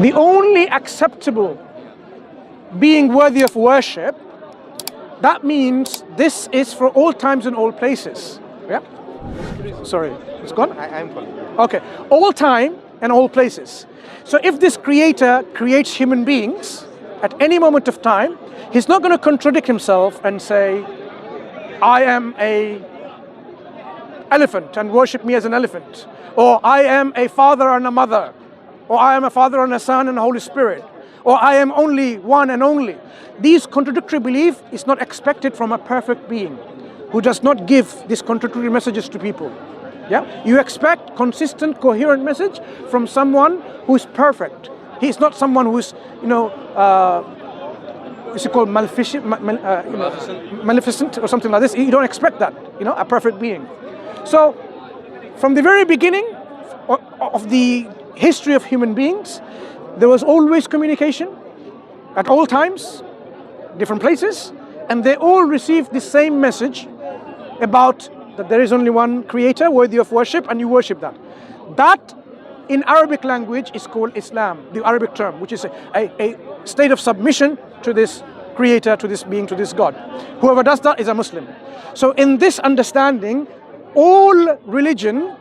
the only acceptable being worthy of worship, that means this is for all times and all places. Yeah? Sorry, it's gone? I'm calling. Okay, all time and all places. So if this creator creates human beings at any moment of time, he's not going to contradict himself and say, I am a elephant and worship me as an elephant, or I am a father and a mother, or I am a father and a son and a Holy Spirit, or I am only one and only. These contradictory belief is not expected from a perfect being who does not give these contradictory messages to people. Yeah, you expect consistent, coherent message from someone who is perfect. He is not someone who is, what's it called, maleficent or something like this. You don't expect that, a perfect being. So, from the very beginning of the history of human beings, there was always communication at all times, different places, and they all received the same message about that there is only one creator worthy of worship, and you worship that. That, in Arabic language, is called Islam, the Arabic term, which is a state of submission to this creator, to this being, to this God. Whoever does that is a Muslim. So in this understanding, all religion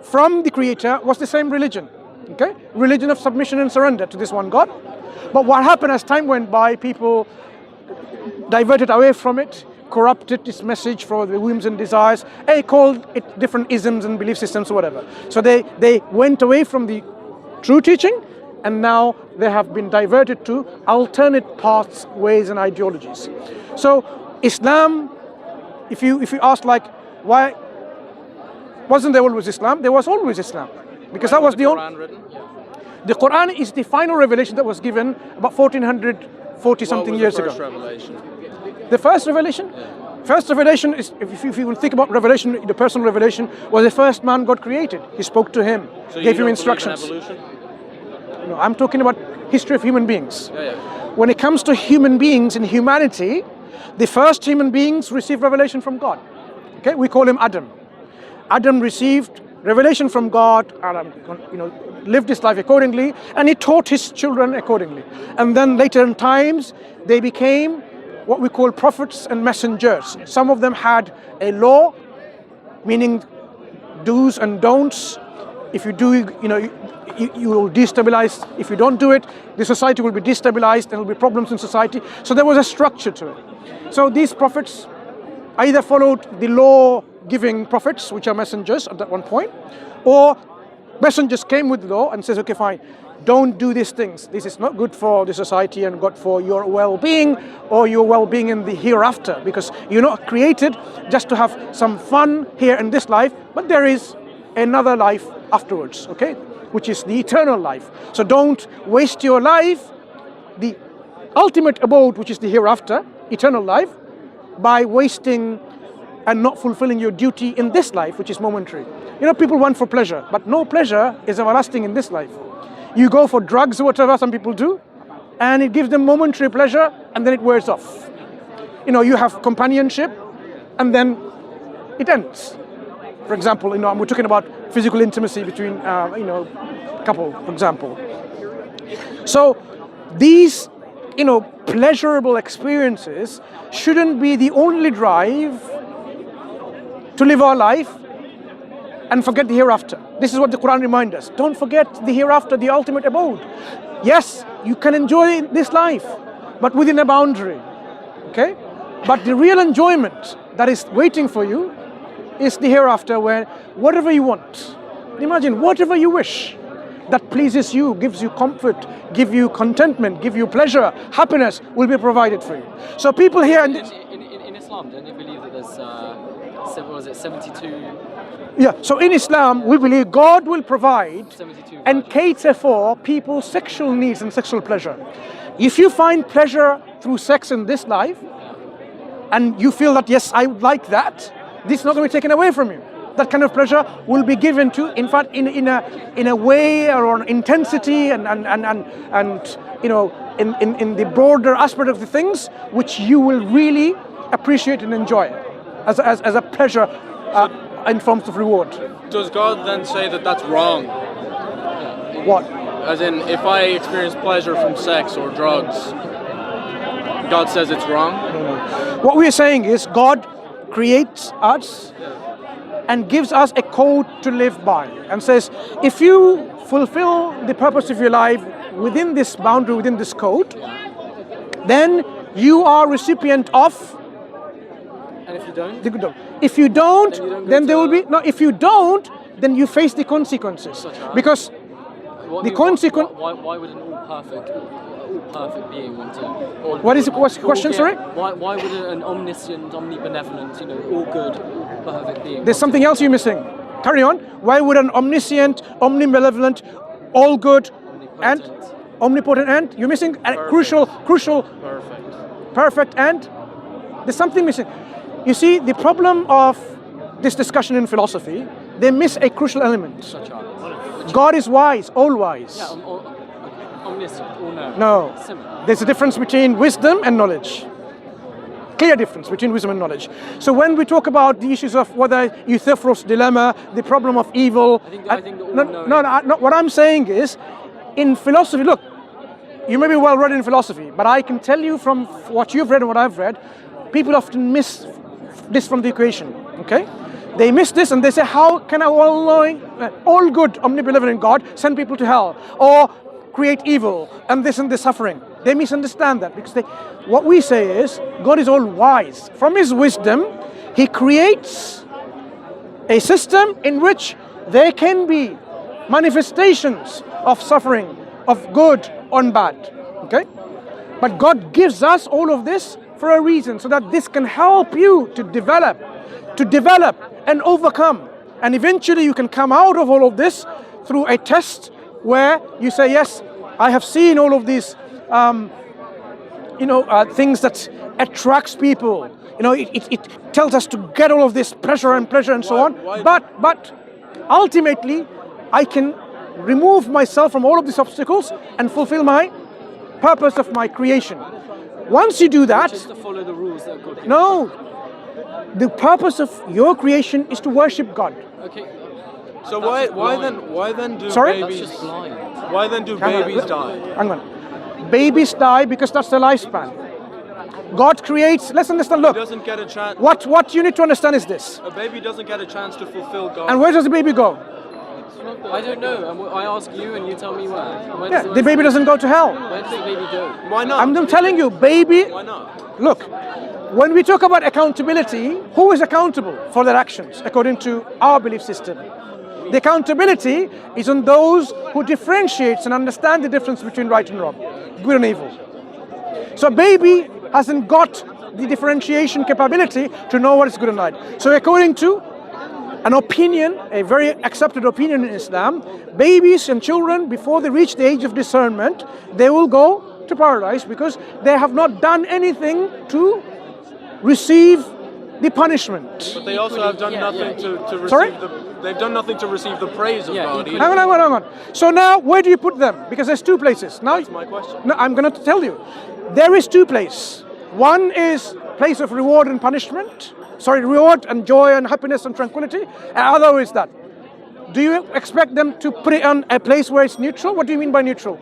from the creator was the same religion. Okay? Religion of submission and surrender to this one God. But what happened as time went by, people diverted away from it, corrupted its message for the whims and desires, they called it different isms and belief systems or whatever. So they went away from the true teaching, and now they have been diverted to alternate paths, ways and ideologies. So Islam, if you ask like, why wasn't there always Islam? There was always Islam. Because that was the only... The Quran is the final revelation that was given about 1440 something years ago. The first revelation? Yeah. First revelation is, if you will think about revelation, the personal revelation was the first man God created. He spoke to him, so gave him instructions. No, I'm talking about history of human beings. Yeah. When it comes to human beings in humanity, the first human beings received revelation from God. Okay, we call him Adam. Adam received revelation from God, and lived his life accordingly, and he taught his children accordingly. And then later in times, they became what we call prophets and messengers. Some of them had a law, meaning do's and don'ts. If you do, you will destabilize. If you don't do it, the society will be destabilized. There will be problems in society. So there was a structure to it. So these prophets either followed the law-giving prophets, which are messengers at that one point, or messengers came with law and says, okay, fine, don't do these things. This is not good for the society and good for your well-being or your well-being in the hereafter, because you're not created just to have some fun here in this life, but there is another life afterwards, okay, which is the eternal life. So don't waste your life, the ultimate abode, which is the hereafter, eternal life, by wasting and not fulfilling your duty in this life, which is momentary. People want for pleasure, but no pleasure is everlasting in this life. You go for drugs or whatever some people do, and it gives them momentary pleasure, and then it wears off. You have companionship, and then it ends. For example, we're talking about physical intimacy between, couple, for example. So these, pleasurable experiences shouldn't be the only drive to live our life and forget the hereafter. This is what the Quran reminds us. Don't forget the hereafter, the ultimate abode. Yes, you can enjoy this life, but within a boundary, okay? But the real enjoyment that is waiting for you is the hereafter, where whatever you want, imagine whatever you wish, that pleases you, gives you comfort, give you contentment, give you pleasure, happiness will be provided for you. So people here... In Islam, don't you believe that there's, 72... Yeah, so in Islam, we believe God will provide and cater for people's sexual needs and sexual pleasure. If you find pleasure through sex in this life, and you feel that, yes, I would like that, this is not going to be taken away from you. That kind of pleasure will be given to, in fact, in a way or an intensity and in the broader aspect of the things, which you will really appreciate and enjoy as a pleasure in forms of reward. Does God then say that that's wrong? What? As in, if I experience pleasure from sex or drugs, God says it's wrong? What we're saying is God creates us and gives us a code to live by and says, if you fulfill the purpose of your life within this boundary, within this code, then you are recipient of. And if you don't? If you don't, then there will be, no. if you don't, then you face the consequences. Because the consequence. Why would an all-perfect being want to? What's the question, sorry? Why would an omniscient, omnibenevolent, all good, perfect being? There's something else you're missing. Carry on. Why would an omniscient, omnibenevolent, all good, and omnipotent and you're missing a crucial. Perfect and there's something missing. You see, the problem of this discussion in philosophy, they miss a crucial element. God is wise, all wise. Yeah, omniscient, all knowing. No, Similar. there's a difference between wisdom and knowledge. Clear difference between wisdom and knowledge. So when we talk about the issues of whether Euthyphros' dilemma, the problem of evil, what I'm saying is, in philosophy, look, you may be well read in philosophy, but I can tell you from what you've read and what I've read, people often miss this from the equation, okay? They miss this and they say, how can a all-knowing, all good, omnibenevolent God send people to hell or create evil and this suffering? They misunderstand that because what we say is, God is all wise. From his wisdom, he creates a system in which there can be manifestations of suffering, of good on bad, okay? But God gives us all of this for a reason, so that this can help you to develop and overcome. And eventually you can come out of all of this through a test where you say, yes, I have seen all of these things that attracts people. It tells us to get all of this pleasure and so on. But ultimately, I can remove myself from all of these obstacles and fulfill my purpose of my creation. Once you do that, just to follow the rules that God. No, the purpose of your creation is to worship God. Okay. So why then do Sorry? babies? That's just blind. Why then do babies die? Hang on. Babies die because that's their lifespan. God creates. Let's understand. Look, Doesn't get a chance. what you need to understand is this. A baby doesn't get a chance to fulfill God. And where does the baby go? I don't know. I ask you, and you tell me where. Yeah, the baby doesn't go to hell. Where does the baby go? Why not? I'm telling you, baby. Why not? Look, when we talk about accountability, who is accountable for their actions according to our belief system? The accountability is on those who differentiates and understand the difference between right and wrong, good and evil. So a baby hasn't got the differentiation capability to know what is good and right. So according to an opinion, a very accepted opinion in Islam, babies and children, before they reach the age of discernment, they will go to paradise because they have not done anything to receive the punishment. But they also have done nothing to receive Sorry? They've done nothing to receive the praise of God. Hang on. So now, where do you put them? Because there's two places. Now, That's my question. No, I'm going to tell you. There is two places. One is place of reward and punishment. Reward and joy and happiness and tranquility. And other is that. Do you expect them to put it on a place where it's neutral? What do you mean by neutral?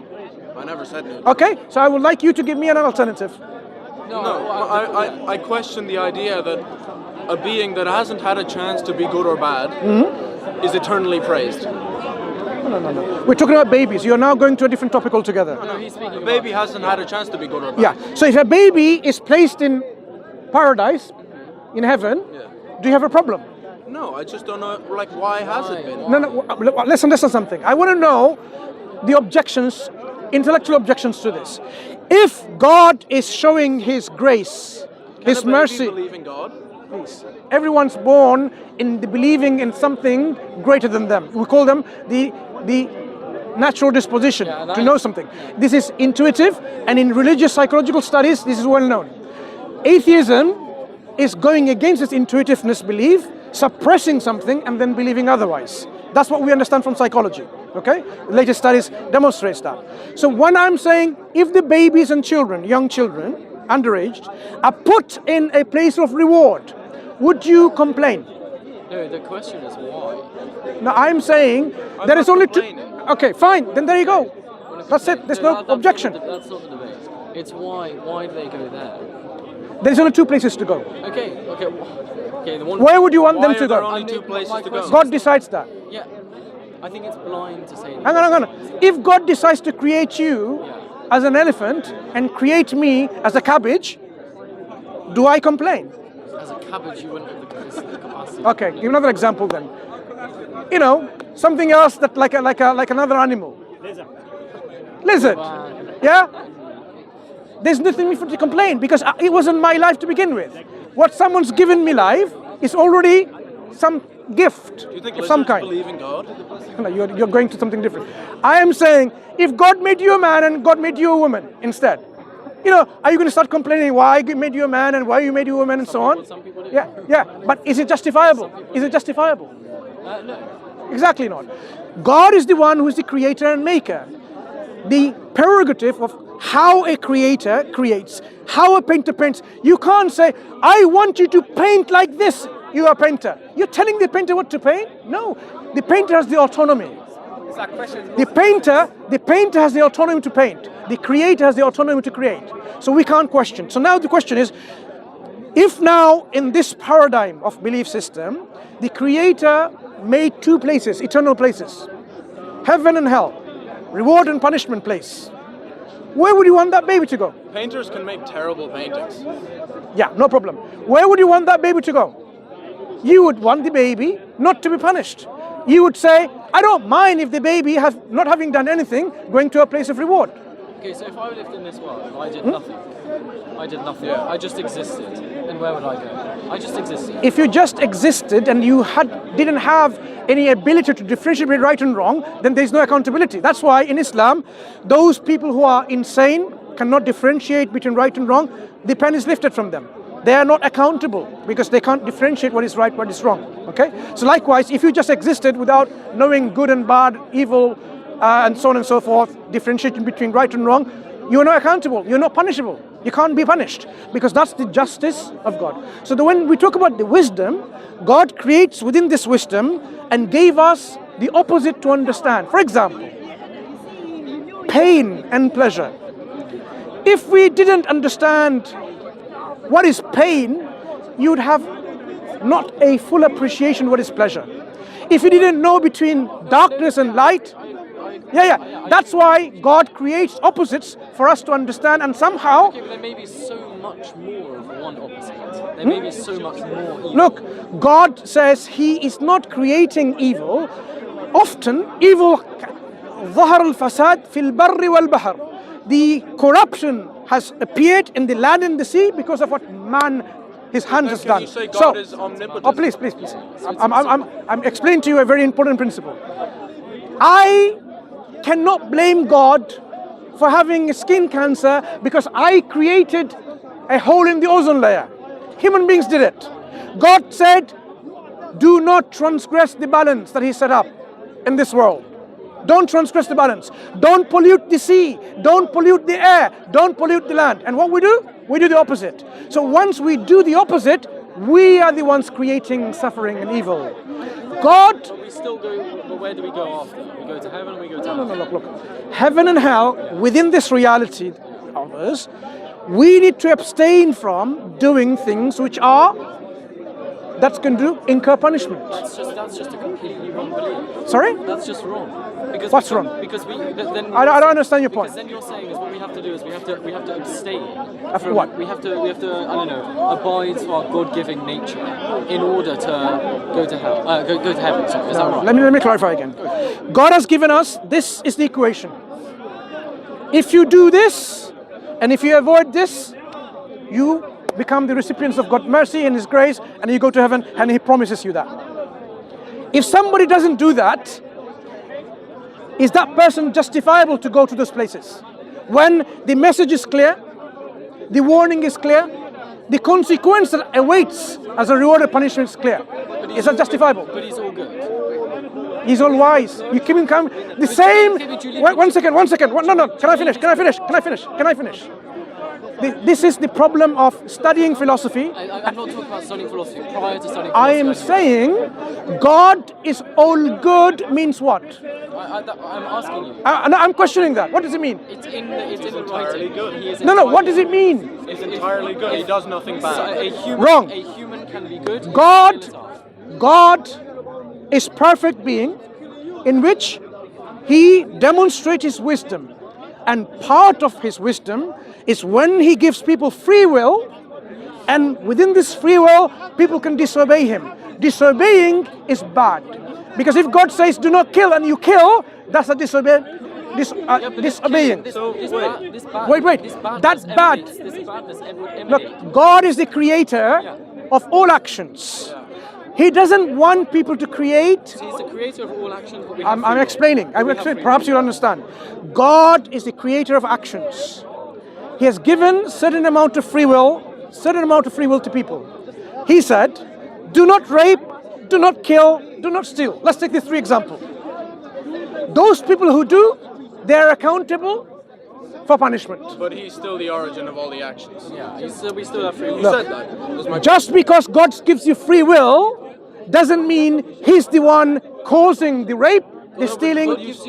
I never said neutral. Okay, so I would like you to give me an alternative. No, I question the idea that a being that hasn't had a chance to be good or bad is eternally praised. No. We're talking about babies. You're now going to a different topic altogether. No, he's speaking. A baby hasn't had a chance to be good or bad. Yeah. So if a baby is placed in paradise, in heaven, do you have a problem? No, I just don't know, why has it been? No, let's understand something. I want to know the objections, intellectual objections to this. If God is showing his grace, his mercy, believe in God? please. Everyone's born in the believing in something greater than them. We call them the natural disposition to know something. This is intuitive, and in religious psychological studies, this is well known. Atheism is going against this intuitiveness belief, suppressing something and then believing otherwise. That's what we understand from psychology, okay? The latest studies demonstrates that. So when I'm saying, if the babies and children, young children, underage, are put in a place of reward, would you complain? No, the question is why. Now I'm saying there is only two. Okay, fine, then there you go. That's it. There's no objection. That's not the debate. It's why do they go there? There's only two places to go. Okay. The one. Where would you want them Why to are there go? only two places to go? God decides that. Yeah. I think it's blind to say. Hang on. If God decides to create you as an elephant and create me as a cabbage, do I complain? As a cabbage, you wouldn't have the capacity. Okay, give another example then. You know, something else that like another animal. Lizard. Yeah? There's nothing for to complain because it wasn't my life to begin with. What someone's given me life is already some gift Do you think of some kind. believe in God? No, you're going to something different. I am saying, if God made you a man and God made you a woman instead, you know, are you going to start complaining why I made you a man and why you made you a woman and so on? Some people do. Yeah. But is it justifiable? Is it justifiable? No. Exactly not. God is the one who is the creator and maker. The prerogative of how a creator creates, how a painter paints. You can't say, I want you to paint like this, you are a painter. You're telling the painter what to paint? No. The painter has the autonomy. The painter has the autonomy to paint. The creator has the autonomy to create. So we can't question. So now the question is, if now in this paradigm of belief system, the creator made two places, eternal places, heaven and hell, reward and punishment place, where would you want that baby to go? Painters can make terrible paintings. Yeah, no problem. Where would you want that baby to go? You would want the baby not to be punished. You would say, I don't mind if the baby not having done anything, going to a place of reward. Okay, so if I lived in this world and I did nothing, I just existed, then where would I go? I just existed. If you just existed and you didn't have any ability to differentiate between right and wrong, then there's no accountability. That's why in Islam, those people who are insane, cannot differentiate between right and wrong, the pen is lifted from them. They are not accountable because they can't differentiate what is right, what is wrong. Okay? So likewise, if you just existed without knowing good and bad, evil, and so on and so forth, differentiating between right and wrong, you're not accountable, you're not punishable. You can't be punished because that's the justice of God. So when we talk about the wisdom, God creates within this wisdom and gave us the opposite to understand. For example, pain and pleasure. If we didn't understand what is pain, you'd have not a full appreciation what is pleasure. If you didn't know between darkness and light, that's why God creates opposites for us to understand, and somehow... Okay, but there may be so much more of one opposite. There may be so much more evil. Look, God says He is not creating evil. Often, evil... ظهر الفساد في البر والبحر. The corruption has appeared in the land and the sea because of what man, his hands has done. You say God is omnipotent? Oh, please. I'm explaining to you a very important principle. I cannot blame God for having skin cancer because I created a hole in the ozone layer. Human beings did it. God said, do not transgress the balance that He set up in this world. Don't transgress the balance. Don't pollute the sea. Don't pollute the air. Don't pollute the land. And what we do? We do the opposite. So once we do the opposite, we are the ones creating suffering and evil. God... But we still go, but where do we go after? We go to heaven or we go to hell? No, look. Heaven and hell, within this reality of us, we need to abstain from doing things which are, that's going to incur punishment. That's just a completely wrong belief. Sorry? That's just wrong. Because What's wrong? Because then I don't understand your point. Because then you're saying is what we have to do is we have to abstain. After what? We have to I don't know, abide to our God-given nature in order to go to hell. Go to heaven. Sorry, is that right? Let me clarify again. God has given us, this is the equation. If you do this and if you avoid this, you become the recipients of God's mercy and His grace, and you go to heaven, and He promises you that. If somebody doesn't do that, is that person justifiable to go to those places? When the message is clear, the warning is clear, the consequence that awaits as a reward or punishment is clear. Is that justifiable? But He's all good. He's all wise. You keep him calm. The same. One second. No. Can I finish? This is the problem of studying philosophy. I'm not talking about studying philosophy. Prior to studying philosophy, I am saying God is all good means what? I'm asking you. No, I'm questioning that. What does it mean? It's in the entirely writing. good. He is No, what does it mean? It's entirely good. He does nothing So bad. Wrong. A human can be good. God is perfect being in which he demonstrates his wisdom. And part of his wisdom is when he gives people free will, and within this free will, people can disobey him. Disobeying is bad. Because if God says, do not kill, and you kill, that's a disobeying. Wait. That's bad. Look, God is the creator of all actions. He doesn't want people to create. He's the creator of all actions. I'm explaining. Perhaps you'll understand. God is the creator of actions. He has given certain amount of free will to people. He said, do not rape, do not kill, do not steal. Let's take these 3 examples. Those people who do, they're accountable for punishment. But he's still the origin of all the actions. Yeah, we still have free will. You said that. Just because God gives you free will doesn't mean he's the one causing the rape, the stealing. God gives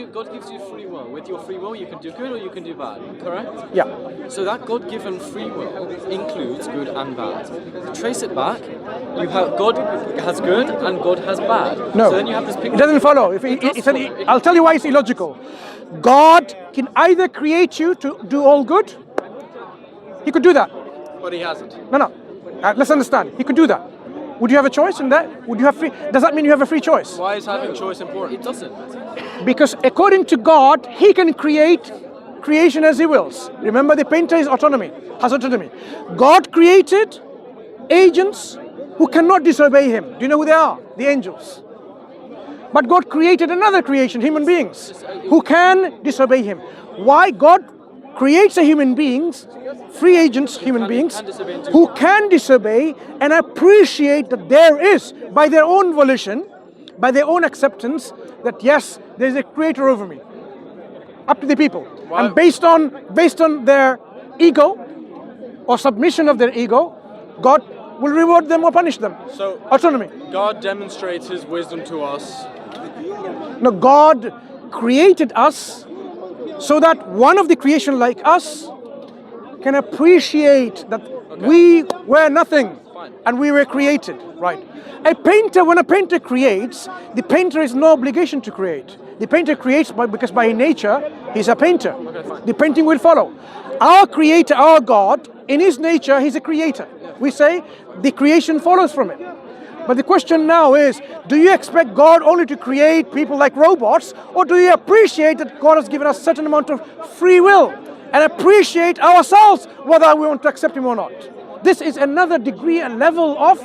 you free will. With your free will, you can do good or you can do bad. Correct? Yeah. So that God-given free will includes good and bad. Trace it back. You have God has good and God has bad. No, so then you have this picture. It doesn't follow. I'll tell you why it's illogical. God can either create you to do all good. He could do that. But he hasn't. No. Let's understand. He could do that. Would you have a choice in that? Would you have free? Does that mean you have a free choice? Why is having choice important? It doesn't. Because according to God, he can create creation as he wills. Remember, the painter has autonomy. God created agents who cannot disobey him. Do you know who they are? The angels. But God created another creation, human beings, who can disobey him. Why? God creates a human beings, free agents, human beings, who can disobey and appreciate that there is, by their own volition, by their own acceptance, that yes, there is a creator over me. Up to the people. Why? And based on their ego or submission of their ego, God will reward them or punish them. So autonomy. God demonstrates his wisdom to us. No, God created us so that one of the creation like us can appreciate that we were nothing and we were created, right? When a painter creates, the painter has no obligation to create. The painter creates because by nature, he's a painter. The painting will follow. Our creator, our God, in his nature, he's a creator. We say the creation follows from it. But the question now is, do you expect God only to create people like robots, or do you appreciate that God has given us a certain amount of free will and appreciate ourselves whether we want to accept him or not? This is another degree and level of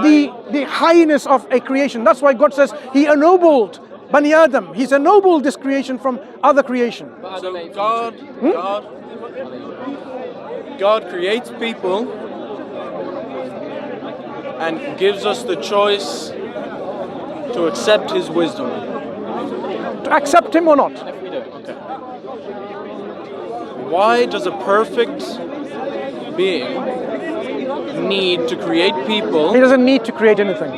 the highness of a creation. That's why God says he ennobled Bani Adam. He's ennobled this creation from other creation. So God creates people and gives us the choice to accept his wisdom. To accept him or not? Okay. Why does a perfect being need to create people? He doesn't need to create anything.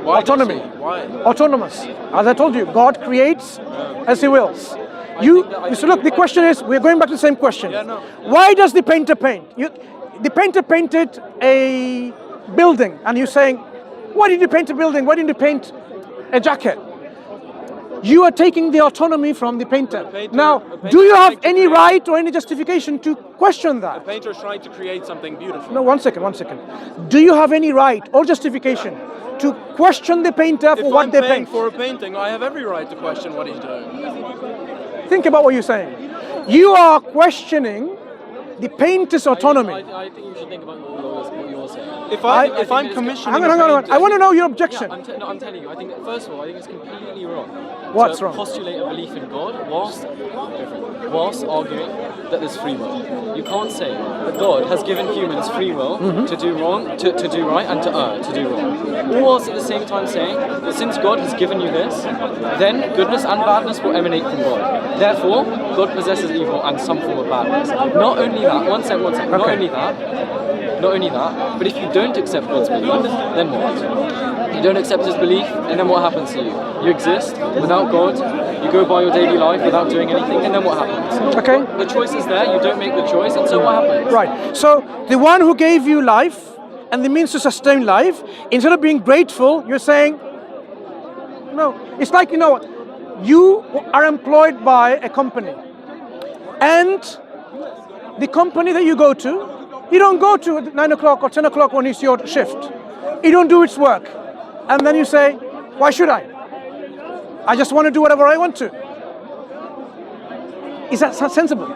Why Autonomy. Why? Autonomous. As I told you, God creates as he wills. So look, the question is, we're going back to the same question. Yeah, no. Why does the painter paint? The painter painted a building, and you're saying, why did you paint a building? Why didn't you paint a jacket? You are taking the autonomy from the painter. Now, do you have any right or any justification to question that? The painter is trying to create something beautiful. No, one second. Do you have any right or justification to question the painter for what they paint? If I'm paying for a painting, I have every right to question what he's doing. Think about what you're saying. You are questioning the painter's autonomy. I think you should think about what you're saying. If I'm commissioning, Hang on. I want to know your objection. I'm telling you. I think first of all, I think it's completely wrong. What's to wrong? Postulate a belief in God whilst arguing that there's free will. You can't say that God has given humans free will to do wrong, to do right, and to do wrong. Whilst at the same time saying that since God has given you this, then goodness and badness will emanate from God. Therefore, God possesses evil and some form of badness. Not only that. One second. Okay. Not only that, but if you don't accept God's belief, then what? You don't accept his belief, and then what happens to you? You exist without God, you go by your daily life without doing anything, and then what happens? Okay. The choice is there, you don't make the choice, and so what happens? Right. So the one who gave you life and the means to sustain life, instead of being grateful, you're saying, no. It's like, you know, you are employed by a company, and the company that you go to, you don't go to at 9 o'clock or 10 o'clock when it's your shift. You don't do its work. And then you say, why should I? I just want to do whatever I want to. Is that sensible?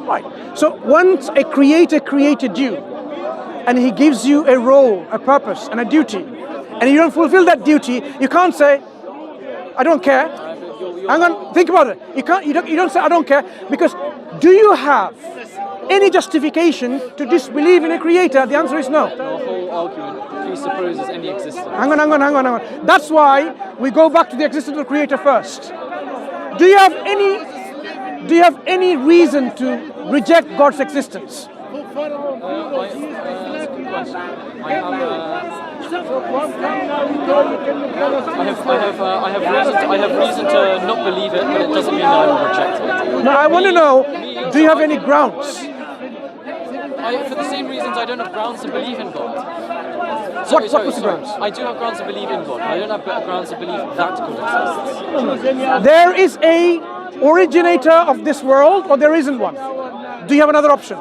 Right. So once a creator created you, and he gives you a role, a purpose, and a duty, and you don't fulfill that duty, you can't say, I don't care. Hang on, think about it. You don't say I don't care, because do you have any justification to disbelieve in a creator? The answer is no. Your whole argument presupposes any existence. Hang on. That's why we go back to the existence of the creator first. Do you have any reason to reject God's existence? That's a good question. I have reason to not believe it, but it doesn't mean that I will reject it. No, I want to know, do you have any grounds? For the same reasons I don't have grounds to believe in God. What was the grounds? I do have grounds to believe in God, but I don't have grounds to believe that God exists. There is a originator of this world, or there isn't one? Do you have another option?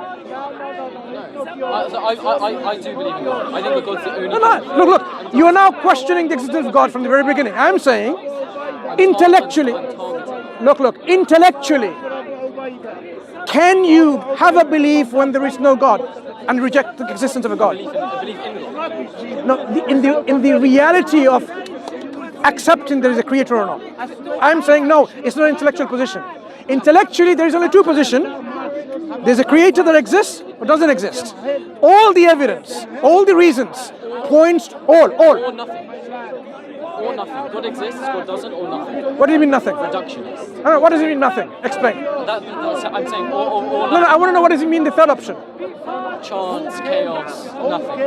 I do believe in God. I think that God's the only... No. Look. You are now questioning the existence of God from the very beginning. I'm saying, intellectually... Look. Intellectually, can you have a belief when there is no God and reject the existence of a God? Believe in God. No, in the reality of accepting there is a creator or not. I'm saying no, it's not an intellectual position. Intellectually, there is only two positions. There's a creator that exists or doesn't exist. All the evidence, all the reasons points all. Or nothing. Or nothing. God exists, God doesn't, or nothing. What do you mean nothing? Reductionist. No, what does it mean nothing? Explain. I'm saying or No, I want to know what does it mean the third option. Chance, chaos, nothing.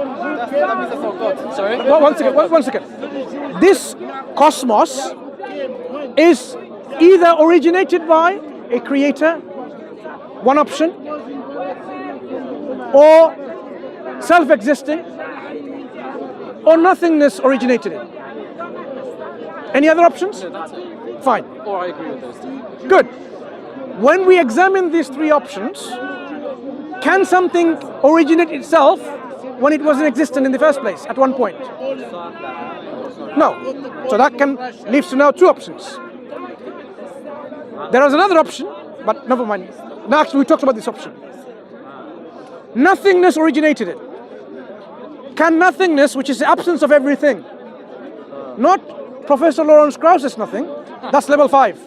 Sorry? One second. This cosmos is either originated by a creator, one option, or self-existing, or nothingness originated in. Any other options? No, that's it. Fine. Or I agree with those two. Good. When we examine these three options, can something originate itself when it wasn't existent in the first place at one point? No. So that leaves to now two options. There is another option, but never mind. Now actually we talked about this option. Nothingness originated it. Can nothingness, which is the absence of everything, not Professor Lawrence Krauss's nothing, that's level 5.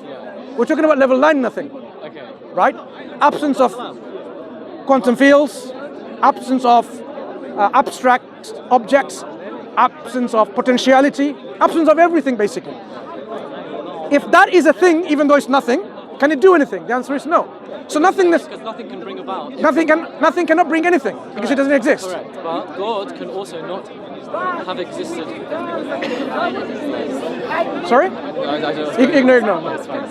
We're talking about level 9 nothing. Okay. Right? Absence of quantum fields, absence of abstract objects, absence of potentiality, absence of everything basically. If that is a thing, even though it's nothing, can it do anything? The answer is no. So nothingness... Because nothing can bring about... Nothing cannot bring anything, because it doesn't exist. Correct, but God can also not have existed. Sorry? Ignore. No, it's fine.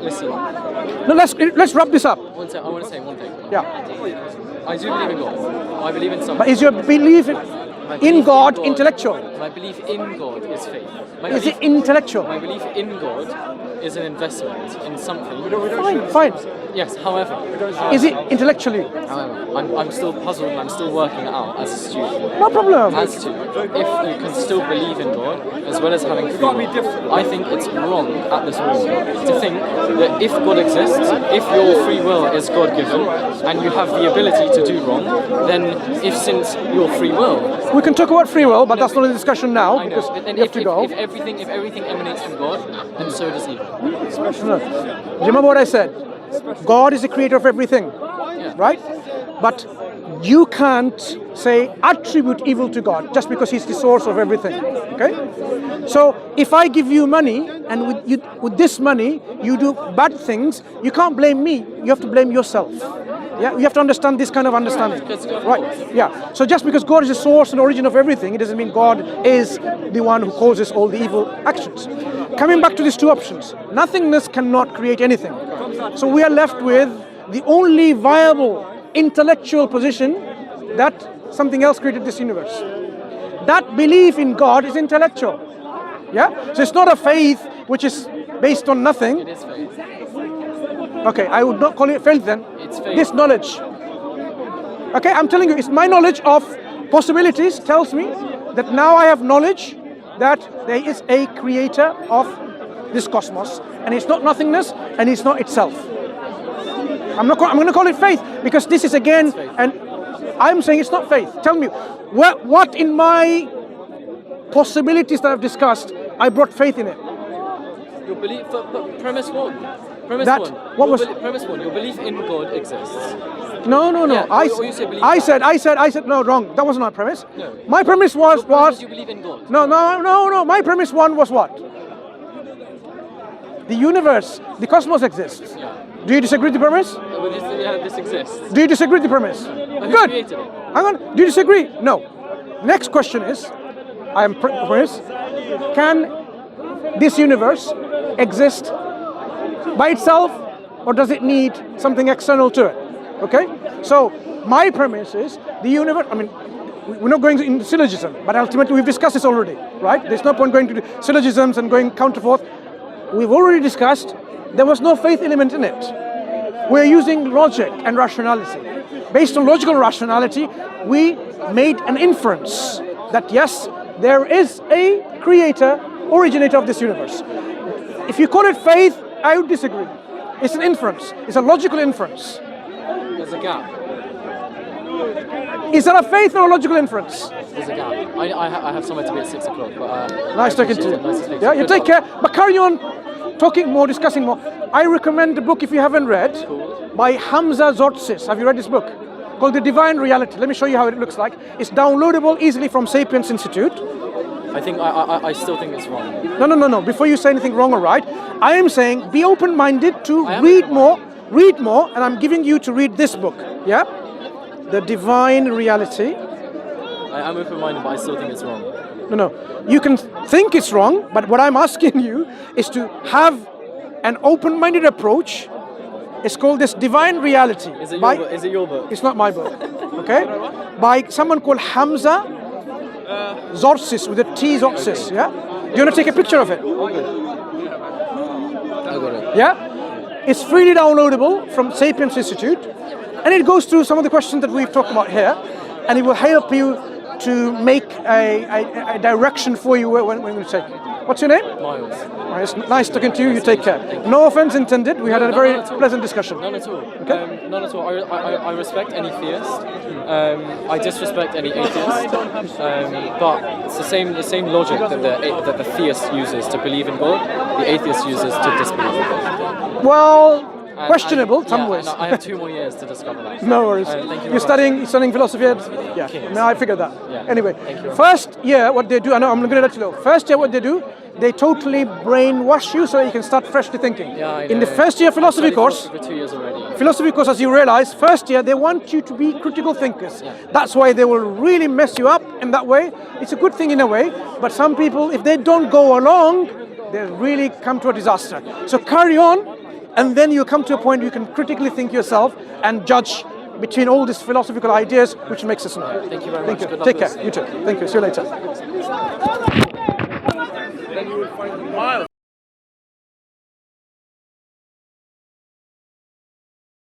Listen. No, let's wrap this up. I want to say one thing. Yeah. I do believe in God. I believe in something. But is your belief in... My In belief God, intellectual. My belief in God is faith. Is it intellectual? My belief in God is an investment in something. Fine. Yes, however. Is it intellectually? However, I'm still puzzled and I'm still working it out as a student. No problem. As to if you can still believe in God as well as having free will. I think it's wrong at this moment to think that if God exists, if your free will is God-given and you have the ability to do wrong, then if since your free will, We can talk about free will, but that's not a discussion now I because know, but then we have to go. if everything emanates from God, then so does evil. No. Do you remember what I said? God is the creator of everything, right? But you can't say attribute evil to God just because He's the source of everything. Okay? So if I give you money and with this money you do bad things, you can't blame me. You have to blame yourself. Yeah, you have to understand this kind of understanding, right? Yeah. So just because God is the source and origin of everything, it doesn't mean God is the one who causes all the evil actions. Coming back to these two options, nothingness cannot create anything. So we are left with the only viable intellectual position that something else created this universe. That belief in God is intellectual. Yeah. So it's not a faith which is based on nothing. It is faith. Okay, I would not call it faith then. It's faith. This knowledge. Okay, I'm telling you, it's my knowledge of possibilities tells me that now I have knowledge that there is a creator of this cosmos, and it's not nothingness, and it's not itself. I'm going to call it faith because this is again, and I'm saying it's not faith. Tell me, what in my possibilities that I've discussed, I brought faith in it. Your belief, but premise one. Premise That- one. what was- Premise one. Your belief in God exists. No. Yeah, I or you say believe I that. said no, wrong. That wasn't my premise. No. My premise was You believe in God. no. My premise one was what? The universe, the cosmos exists. Yeah. Do you disagree with the premise? Well, this exists. Do you disagree with the premise? But who Good. created it? Hang on. Do you disagree? No. Next question is, I am premise. Can this universe exist by itself, or does it need something external to it? Okay. So my premise is the universe. I mean, we're not going into syllogism, but ultimately we've discussed this already, right? There's no point going to syllogisms and going counterforth. We've already discussed there was no faith element in it. We're using logic and rationality. Based on logical rationality, we made an inference that yes, there is a creator, originator of this universe. If you call it faith, I would disagree. It's an inference. It's a logical inference. There's a gap. Is that a faith or a logical inference? There's a gap. I have somewhere to be at 6 o'clock, but Nice talking to you. Nice to speak to Yeah, you. you Good take luck. care. But carry on talking more, discussing more. I recommend the book if you haven't read by Hamza Zortzis. Have you read this book? Called The Divine Reality. Let me show you how it looks like. It's downloadable easily from Sapiens Institute. I still think it's wrong. No. Before you say anything wrong or right, I am saying be open-minded to I am read more, and I'm giving you to read this book. Yeah? The Divine Reality. I'm open-minded, but I still think it's wrong. No. You can think it's wrong, but what I'm asking you is to have an open-minded approach. It's called this Divine Reality. Is it your book? It's not my book. Okay? By someone called Hamza Zortzis, with a T Zortzis. Yeah? Do you want to take a picture of it? I got it. Yeah? It's freely downloadable from Sapiens Institute, and it goes through some of the questions that we've talked about here, and it will help you to make a direction for you when you take. What's your name? Miles. It's nice talking to you. You take care. No offense intended. We had a very pleasant discussion. None at all. Okay. None at all. I respect any theist. I disrespect any atheist. But it's the same logic that the theist uses to believe in God, the atheist uses to disbelieve in God. Well, questionable, some ways. I have 2 more years to discover that. No worries. Thank you very You're much. studying philosophy? Yeah. Kings. No, I figured that. Yeah. Anyway, Thank you very first year, what they do, I know I'm going to let you know. First year, what they do, they totally brainwash you so that you can start freshly thinking. Yeah, I In the know. first year philosophy I've studied course, for 2 years already. philosophy course, as you realize, first year, they want you to be critical thinkers. Yeah. That's why they will really mess you up in that way. It's a good thing in a way, but some people, if they don't go along, they really come to a disaster. So carry on, and then you come to a point where you can critically think yourself and judge between all these philosophical ideas which makes us know. Thank you very Thank much. you. Good luck Take with care. You too. Thank you. See you later.